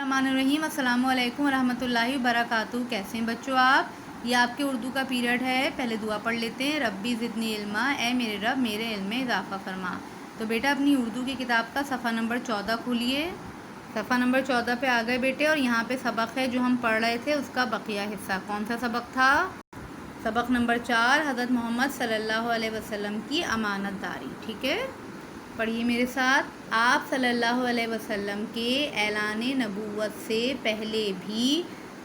الرحمن الرحیم۔ السلام علیکم ورحمۃ اللہ وبرکاتہ۔ کیسے ہیں بچوں آپ؟ یہ آپ کے اردو کا پیریڈ ہے۔ پہلے دعا پڑھ لیتے ہیں۔ ربی زدنی علما، اے میرے رب میرے علم میں اضافہ فرما۔ تو بیٹا اپنی اردو کی کتاب کا صفحہ نمبر 14 کھولیے۔ صفحہ نمبر 14 پہ آ گئے بیٹے، اور یہاں پہ سبق ہے جو ہم پڑھ رہے تھے اس کا بقیہ حصہ۔ کون سا سبق تھا؟ سبق نمبر 4، حضرت محمد صلی اللہ علیہ وسلم کی امانت داری۔ ٹھیک ہے، پڑھیے میرے ساتھ۔ آپ صلی اللہ علیہ وسلم کے اعلان نبوت سے پہلے بھی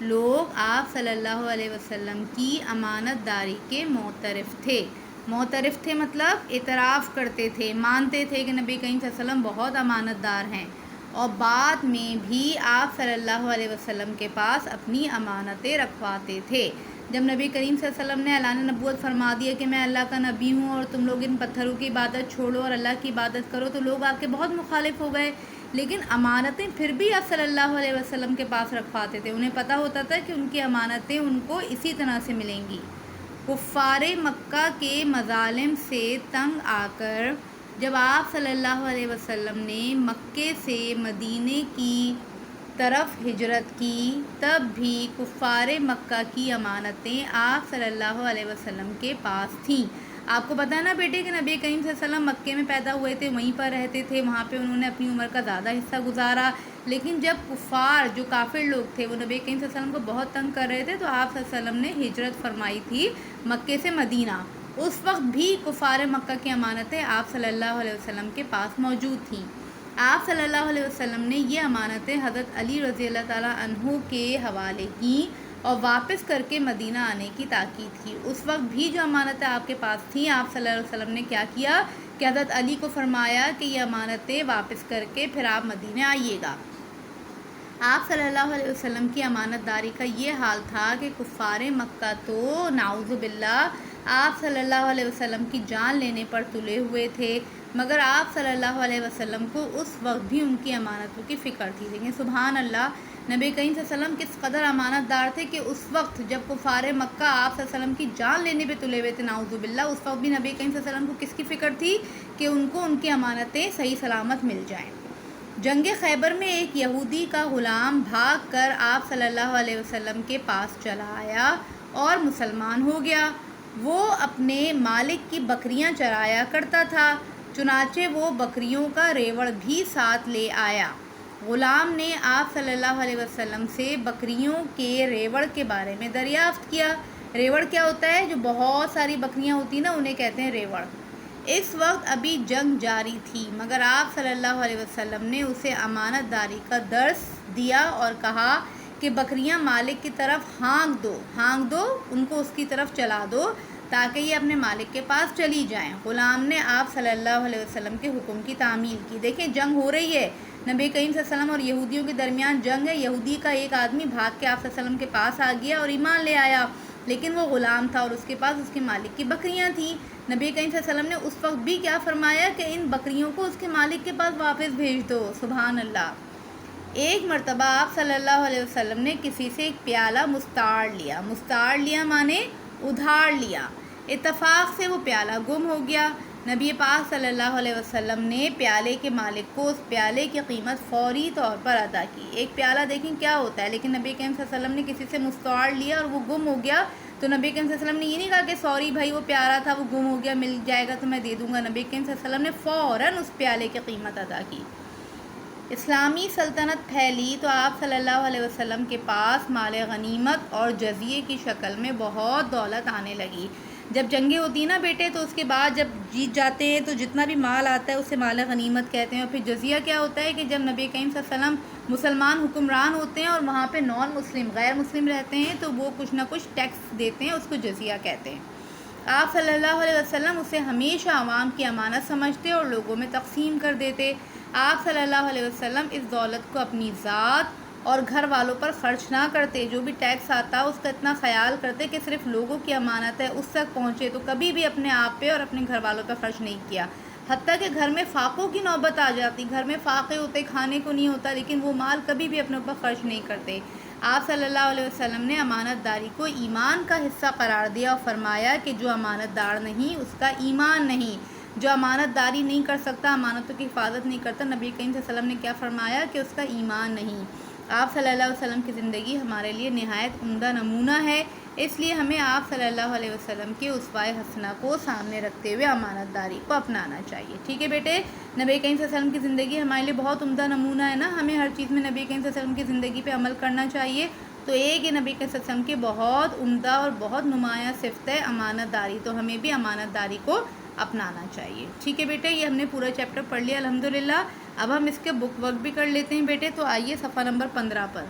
لوگ آپ صلی اللہ علیہ وسلم کی امانت داری کے معترف تھے۔ معترف تھے مطلب اعتراف کرتے تھے، مانتے تھے کہ نبی کریم صلی اللہ علیہ وسلم بہت امانت دار ہیں، اور بعد میں بھی آپ صلی اللہ علیہ وسلم کے پاس اپنی امانتیں رکھواتے تھے۔ جب نبی کریم صلی اللہ علیہ وسلم نے اعلان نبوت فرما دیا کہ میں اللہ کا نبی ہوں اور تم لوگ ان پتھروں کی عبادت چھوڑو اور اللہ کی عبادت کرو، تو لوگ آ کے بہت مخالف ہو گئے، لیکن امانتیں پھر بھی آپ صلی اللہ علیہ وسلم کے پاس رکھواتے تھے۔ انہیں پتہ ہوتا تھا کہ ان کی امانتیں ان کو اسی طرح سے ملیں گی۔ کفار مکہ کے مظالم سے تنگ آ کر جب آپ صلی اللہ علیہ وسلم نے مکے سے مدینے کی طرف ہجرت کی، تب بھی کفار مکہ کی امانتیں آپ صلی اللہ علیہ وسلم کے پاس تھیں۔ آپ کو پتہ ہے نا بیٹے کہ نبی کریم صلی اللہ علیہ وسلم مکے میں پیدا ہوئے تھے، وہیں پر رہتے تھے، وہاں پہ انہوں نے اپنی عمر کا زیادہ حصہ گزارا، لیکن جب کفار جو کافر لوگ تھے وہ نبی کریم صلی اللہ علیہ وسلم کو بہت تنگ کر رہے تھے، تو آپ صلی اللہ علیہ وسلم نے ہجرت فرمائی تھی مکے سے مدینہ۔ اس وقت بھی کفار مکہ کی امانتیں آپ صلی اللہ علیہ وسلم کے پاس موجود تھیں۔ آپ صلی اللہ علیہ وسلم نے یہ امانتیں حضرت علی رضی اللہ تعالیٰ عنہ کے حوالے کیں اور واپس کر کے مدینہ آنے کی تاکید کی۔ اس وقت بھی جو امانتیں آپ کے پاس تھیں، آپ صلی اللہ علیہ وسلم نے کیا کیا کہ حضرت علی کو فرمایا کہ یہ امانتیں واپس کر کے پھر آپ مدینہ آئیے گا۔ آپ صلی اللہ علیہ وسلم کی امانت داری کا یہ حال تھا کہ کفار مکہ تو نعوذ باللہ آپ صلی اللہ علیہ وسلم کی جان لینے پر تلے ہوئے تھے، مگر آپ صلی اللہ علیہ وسلم کو اس وقت بھی ان کی امانتوں کی فکر تھی۔ لیکن سبحان اللہ، نبی کریم صلی اللہ علیہ وسلم کس قدر امانت دار تھے کہ اس وقت جب کفار مکہ آپ صلی اللہ علیہ وسلم کی جان لینے پہ تلے ہوئے تھے نعوذ باللہ، اس وقت بھی نبی کریم صلی اللہ علیہ وسلم کو کس کی فکر تھی کہ ان کو ان کی امانتیں صحیح سلامت مل جائیں۔ جنگ خیبر میں ایک یہودی کا غلام بھاگ کر آپ صلی اللہ علیہ وسلم کے پاس چلا آیا اور مسلمان ہو گیا۔ وہ اپنے مالک کی بکریاں چرایا کرتا تھا، چنانچہ وہ بکریوں کا ریوڑ بھی ساتھ لے آیا۔ غلام نے آپ صلی اللہ علیہ وسلم سے بکریوں کے ریوڑ کے بارے میں دریافت کیا۔ ریوڑ کیا ہوتا ہے؟ جو بہت ساری بکریاں ہوتی ہیں نا، انہیں کہتے ہیں ریوڑ۔ اس وقت ابھی جنگ جاری تھی، مگر آپ صلی اللہ علیہ وسلم نے اسے امانت داری کا درس دیا اور کہا کہ بکریاں مالک کی طرف ہانک دو، ان کو اس کی طرف چلا دو تاکہ یہ اپنے مالک کے پاس چلی جائیں۔ غلام نے آپ صلی اللہ علیہ وسلم کے حکم کی تعمیل کی۔ دیکھیں جنگ ہو رہی ہے، نبی کریم صلی اللہ علیہ وسلم اور یہودیوں کے درمیان جنگ ہے۔ یہودی کا ایک آدمی بھاگ کے آپ صلی اللہ علیہ وسلم کے پاس آ گیا اور ایمان لے آیا، لیکن وہ غلام تھا اور اس کے پاس اس کے مالک کی بکریاں تھیں۔ نبی کریم صلی اللہ علیہ وسلم نے اس وقت بھی کیا فرمایا کہ ان بکریوں کو اس کے مالک کے پاس واپس بھیج دو۔ سبحان اللہ۔ ایک مرتبہ آپ صلی اللہ علیہ وسلم نے کسی سے ایک پیالہ مستعار لیا مانے ادھار لیا۔ اتفاق سے وہ پیالہ گم ہو گیا۔ نبی پاک صلی اللہ علیہ وسلم نے پیالے کے مالک کو اس پیالے کی قیمت فوری طور پر ادا کی۔ ایک پیالہ دیکھیں کیا ہوتا ہے، لیکن نبی کریم صلی اللہ علیہ وسلم نے کسی سے مستعار لیا اور وہ گم ہو گیا، تو نبی کریم صلی اللہ علیہ وسلم نے یہ نہیں کہا کہ سوری بھائی وہ پیارا تھا، وہ گم ہو گیا، مل جائے گا تو میں دے دوں گا۔ نبی کریم صلی اللہ علیہ وسلم نے فوراً اس پیالے کی قیمت ادا کی۔ اسلامی سلطنت پھیلی تو آپ صلی اللہ علیہ وسلم کے پاس مال غنیمت اور جزیے کی شکل میں بہت دولت آنے لگی۔ جب جنگیں ہوتی ہیں نا بیٹے، تو اس کے بعد جب جیت جاتے ہیں تو جتنا بھی مال آتا ہے اسے مال غنیمت کہتے ہیں۔ اور پھر جزیہ کیا ہوتا ہے کہ جب نبی کریم صلی اللہ علیہ وسلم مسلمان حکمران ہوتے ہیں اور وہاں پہ نان مسلم غیر مسلم رہتے ہیں، تو وہ کچھ نہ کچھ ٹیکس دیتے ہیں، اس کو جزیہ کہتے ہیں۔ آپ صلی اللہ علیہ وسلم اسے ہمیشہ عوام کی امانت سمجھتے اور لوگوں میں تقسیم کر دیتے۔ آپ صلی اللہ علیہ وسلم اس دولت کو اپنی ذات اور گھر والوں پر خرچ نہ کرتے۔ جو بھی ٹیکس آتا اس کا اتنا خیال کرتے کہ صرف لوگوں کی امانت ہے اس تک پہنچے، تو کبھی بھی اپنے آپ پہ اور اپنے گھر والوں پہ خرچ نہیں کیا۔ حتیٰ کہ گھر میں فاقوں کی نوبت آ جاتی، گھر میں فاقے ہوتے، کھانے کو نہیں ہوتا، لیکن وہ مال کبھی بھی اپنے اوپر خرچ نہیں کرتے۔ آپ صلی اللہ علیہ وسلم نے امانت داری کو ایمان کا حصہ قرار دیا اور فرمایا کہ جو امانت دار نہیں اس کا ایمان نہیں۔ جو امانت داری نہیں کر سکتا، امانتوں کی حفاظت نہیں کرتا، نبی کریم صلی اللہ علیہ وسلم نے کیا فرمایا کہ اس کا ایمان نہیں۔ آپ صلی اللہ علیہ وسلم کی زندگی ہمارے لیے نہایت عمدہ نمونہ ہے، اس لیے ہمیں آپ صلی اللہ علیہ وسلم کے اسوہ حسنہ کو سامنے رکھتے ہوئے امانت داری کو اپنانا چاہیے. ٹھیک ہے بیٹے، نبی کریم صلی اللہ علیہ وسلم کی زندگی ہمارے لیے بہت عمدہ نمونہ ہے نا، ہمیں ہر چیز میں نبی کریم صلی اللہ علیہ وسلم کی زندگی پہ عمل کرنا چاہیے. تو ایک یہ نبی کریم صلی اللہ علیہ وسلم کی بہت عمدہ اور بہت نمایاں صفت ہے امانت داری، تو ہمیں بھی امانت داری کو اپنانا چاہیے. ٹھیک ہے بیٹے، یہ ہم نے پورا چیپٹر پڑھ لیا الحمدللہ. اب ہم اس کے بک ورک بھی کر لیتے ہیں بیٹے. تو آئیے صفحہ نمبر 15 پر.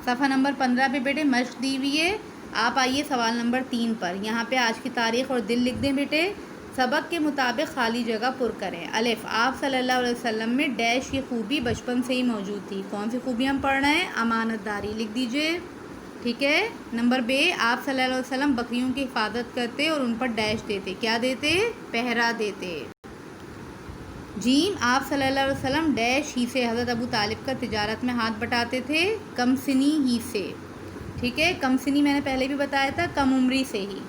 صفحہ نمبر 15 پہ بیٹے مشق دی ہوئی ہے. آپ آئیے سوال نمبر 3 پر. یہاں پہ آج کی تاریخ اور دن لکھ دیں بیٹے. سبق کے مطابق خالی جگہ پر کریں. الف، آپ صلی اللہ علیہ وسلم میں ڈیش کی خوبی بچپن سے ہی موجود تھی. کون سی خوبی ہم پڑھ رہے ہیں؟ امانت داری. لکھ دیجئے. ٹھیک ہے. نمبر بے، آپ صلی اللہ علیہ وسلم بکریوں کی حفاظت کرتے اور ان پر ڈیش دیتے. کیا دیتے؟ پہرا دیتے. جیم، آپ صلی اللہ علیہ وسلم ڈیش ہی سے حضرت ابو طالب کا تجارت میں ہاتھ بٹاتے تھے. کم سنی ہی سے. ٹھیک ہے، کم سنی میں نے پہلے بھی بتایا تھا، کم عمری سے ہی.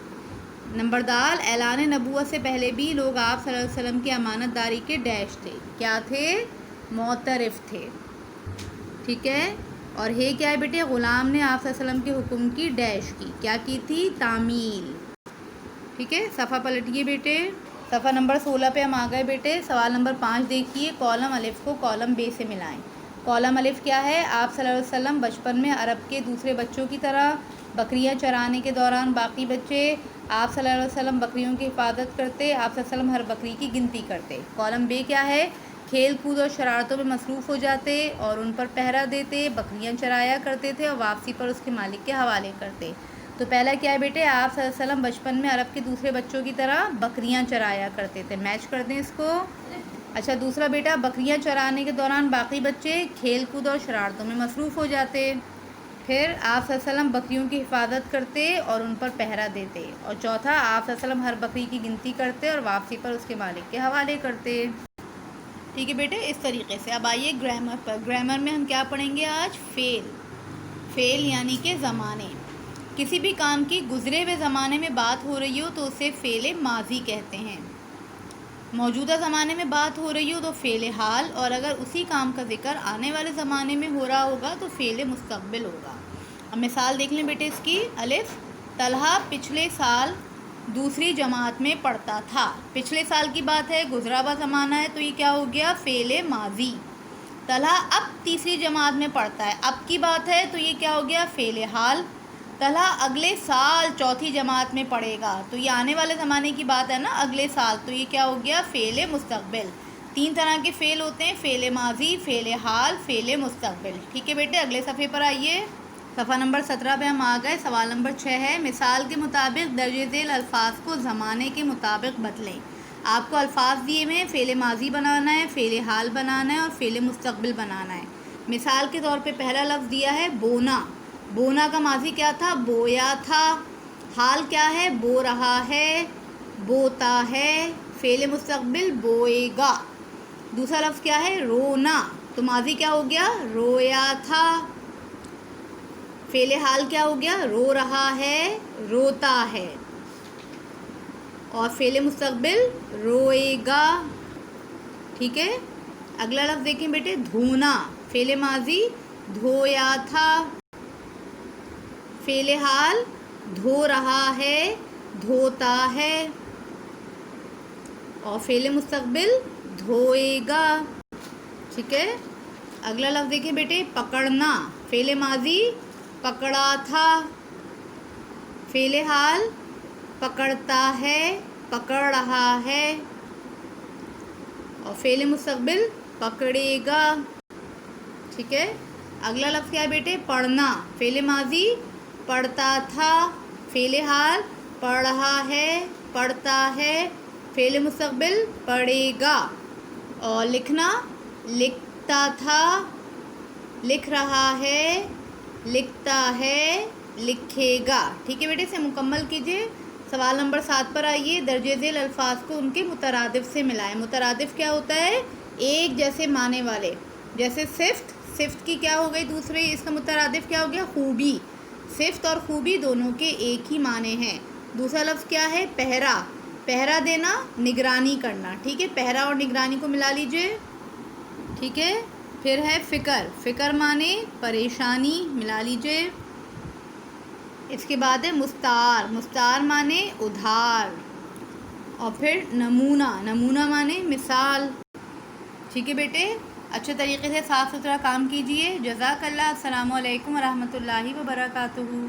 نمبر دال، اعلان نبوت سے پہلے بھی لوگ آپ صلی اللہ علیہ وسلم کی امانت داری کے ڈیش تھے. کیا تھے؟ معترف تھے. ٹھیک ہے. اور ہے کیا ہے بیٹے؟ غلام نے آپ صلی اللہ علیہ وسلم کے حکم کی ڈیش کی. کیا کی تھی؟ تعمیل. ٹھیک ہے. صفحہ پلٹیے بیٹے. صفحہ نمبر 16 پہ ہم آ گئے بیٹے. سوال نمبر 5 دیکھیے. کالم الف کو کالم بے سے ملائیں. کالم الف کیا ہے؟ آپ صلی اللہ علیہ وسلم بچپن میں عرب کے دوسرے بچوں کی طرح بکریاں چرانے کے دوران باقی بچے آپ صلی اللہ علیہ وسلم بکریوں کی حفاظت کرتے. آپ صلی اللہ علیہ وسلم ہر بکری کی گنتی کرتے. کالم بے کیا ہے؟ کھیل کود اور شرارتوں میں مصروف ہو جاتے اور ان پر پہرا دیتے، بکریاں چرایا کرتے تھے اور واپسی پر اس کے مالک کے حوالے کرتے. تو پہلا کیا ہے بیٹے؟ آپ صلی اللہ علیہ وسلم بچپن میں عرب کے دوسرے بچوں کی طرح بکریاں چرایا کرتے تھے. میچ کر دیں اس کو. اچھا، دوسرا بیٹا، بکریاں چرانے کے دوران باقی بچے کھیل کود اور شرارتوں میں مصروف ہو جاتے. پھر آپ صلی اللہ علیہ وسلم بکریوں کی حفاظت کرتے اور ان پر پہرا دیتے. اور چوتھا، آپ صلی اللہ علیہ وسلم ہر بکری کی گنتی کرتے اور واپسی پر اس کے مالک کے حوالے کرتے. ٹھیک ہے بیٹے، اس طریقے سے. اب آئیے گرامر پر. گرامر میں ہم کیا پڑھیں گے آج؟ فعل. فعل یعنی کہ زمانے. کسی بھی کام کی گزرے ہوئے زمانے میں بات ہو رہی ہو تو اسے فعل ماضی کہتے ہیں. موجودہ زمانے میں بات ہو رہی ہو تو فعل حال، اور اگر اسی کام کا ذکر آنے والے زمانے میں ہو رہا ہوگا تو فعل مستقبل ہوگا. اب مثال دیکھ لیں بیٹے اس کی. الف، طلحہ پچھلے سال دوسری جماعت میں پڑھتا تھا. پچھلے سال کی بات ہے، گزرا ہوا زمانہ ہے، تو یہ کیا ہو گیا؟ فعل ماضی. طلحہ اب تیسری جماعت میں پڑھتا ہے، اب کی بات ہے، تو یہ کیا ہو گیا؟ فعل حال. طلحہ اگلے سال چوتھی جماعت میں پڑھے گا، تو یہ آنے والے زمانے کی بات ہے نا، اگلے سال، تو یہ کیا ہو گیا؟ فعل مستقبل. 3 طرح کے فعل ہوتے ہیں: فعل ماضی، فعل حال، فعل مستقبل. ٹھیک ہے بیٹے، اگلے صفحے پر آئیے. صفحہ نمبر 17 پہ ہم آ گئے. سوال نمبر 6 ہے. مثال کے مطابق درج ذیل الفاظ کو زمانے کے مطابق بدلیں. آپ کو الفاظ دیے ہوئے ہیں، فعل ماضی بنانا ہے، فعل حال بنانا ہے اور فعل مستقبل بنانا ہے. مثال کے طور پہ پہلا لفظ دیا ہے بونا. بونا کا ماضی کیا تھا؟ بویا تھا. حال کیا ہے؟ بو رہا ہے، بوتا ہے. فعل مستقبل بوئے گا. دوسرا لفظ کیا ہے؟ رونا. تو ماضی کیا ہو گیا؟ رویا تھا. فعل حال کیا ہو گیا؟ رو رہا ہے، روتا ہے. اور فعل مستقبل روئے گا. ٹھیک ہے. اگلا لفظ دیکھیں بیٹے، دھونا. فعل ماضی دھویا تھا. فعل حال دھو رہا ہے، دھوتا ہے. اور فعل مستقبل دھوئے گا. ٹھیک ہے. اگلا لفظ دیکھیں بیٹے، پکڑنا. فعل ماضی پکڑا تھا. فعل حال پکڑتا ہے، پکڑ رہا ہے. اور فعل مستقبل پکڑے گا. ٹھیک ہے. اگلا لفظ کیا ہے بیٹے؟ پڑھنا. فعل ماضی پڑھتا تھا. فعل حال پڑھ رہا ہے، پڑھتا ہے. فعل مستقبل پڑھے گا. اور لکھنا، لکھتا تھا، لکھ رہا ہے، لکھتا ہے، لکھے گا. ٹھیک ہے بیٹے، اسے مکمل کیجیے. سوال نمبر 7 پر آئیے. درج ذیل الفاظ کو ان کے مترادف سے ملائیں. مترادف کیا ہوتا ہے؟ ایک جیسے معنی والے. جیسے صفت. صفت کی کیا ہو گئی دوسرے؟ اس کا مترادف کیا ہو گیا؟ خوبی. صفت اور خوبی دونوں کے ایک ہی معنی ہیں. دوسرا لفظ کیا ہے؟ پہرا. پہرا دینا، نگرانی کرنا. ٹھیک ہے. پہرا اور نگرانی کو ملا لیجئے. ٹھیک ہے. پھر ہے فکر، فکر معنی پریشانی، ملا لیجیے. اس کے بعد ہے مستعار، مستعار معنی ادھار. اور پھر نمونہ، نمونہ معنی مثال. ٹھیک ہے بیٹے، اچھے طریقے سے صاف ستھرا کام کیجیے. جزاک اللہ. السلام علیکم ورحمۃ اللہ وبرکاتہ.